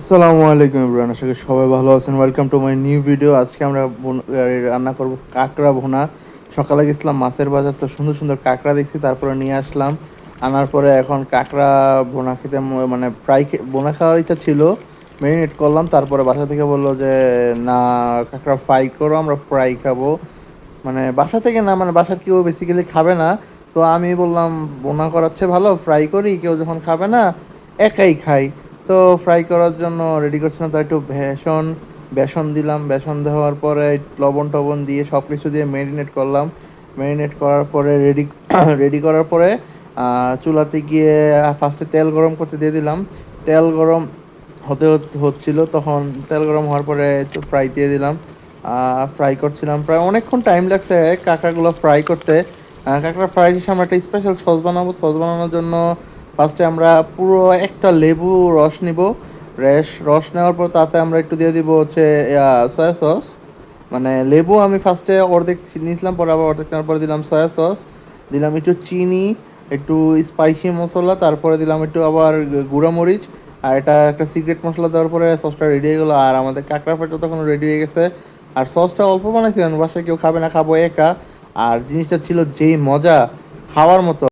আসসালামু আলাইকুম এভরিওয়ান, আশা করি সবাই ভালো আছেন। Welcome to my new video. আজকে আমরা রান্না করব কাঁকড়া ভুনা। সকালে গেছিলাম মাছের বাজার, তো সুন্দর সুন্দর কাঁকড়া দেখছি, তারপরে নিয়ে আসলাম। আনার পরে এখন কাঁকড়া ভুনা খেতে মানে ফ্রাই ভুনা খাওয়ার ইচ্ছা ছিল, ম্যারিনেট করলাম। তারপরে বাসা থেকে বললো যে না, কাঁকড়া ফ্রাই করো, আমরা ফ্রাই খাবো। মানে বাসা থেকে না, মানে বাসার কেউ বেসিক্যালি খাবে না। তো আমি বললাম বোনা করাচ্ছে ভালো, ফ্রাই করি, কেউ যখন খাবে না একাই খাই। তো ফ্রাই করার জন্য রেডি করছিলাম, তো একটু বেসন দিলাম। বেসন দেওয়ার পরে লবণ টবণ দিয়ে সব কিছু দিয়ে ম্যারিনেট করলাম। ম্যারিনেট করার পরে রেডি রেডি করার পরে চুলাতে গিয়ে ফার্স্টে তেল গরম করতে দিয়ে দিলাম। তেল গরম হচ্ছিল, তখন তেল গরম হওয়ার পরে একটু ফ্রাই দিয়ে দিলাম। ফ্রাই করছিলাম, প্রায় অনেকক্ষণ টাইম লাগছে কাঁকড়াগুলো ফ্রাই করতে। কাঁকড়া ফ্রাই শেষে আমরা একটা স্পেশাল সস বানাবো। সস বানানোর জন্য ফার্স্টে আমরা পুরো একটা লেবু রস নিব। রস নেওয়ার পর তাতে আমরা একটু দিয়ে দিব হচ্ছে সয়া সস। মানে লেবু আমি ফার্স্টে অর্ধেক নিয়েছিলাম, পরে আবার অর্ধেক নেওয়ার পরে দিলাম সয়া সস, দিলাম একটু চিনি, একটু স্পাইসি মশলা, তারপরে দিলাম একটু আবার গুঁড়া মরিচ। আর এটা একটা সিক্রেট মশলা দেওয়ার পরে সসটা রেডি হয়ে গেলো। আর আমাদের কাঁকড়া ফ্রাইটা তখন রেডি হয়ে গেছে। আর সসটা অল্প বানাইছিলাম, বাসায় কেউ খাবে না, খাবো একা। আর জিনিসটা ছিল যেই মজা, খাওয়ার মতো।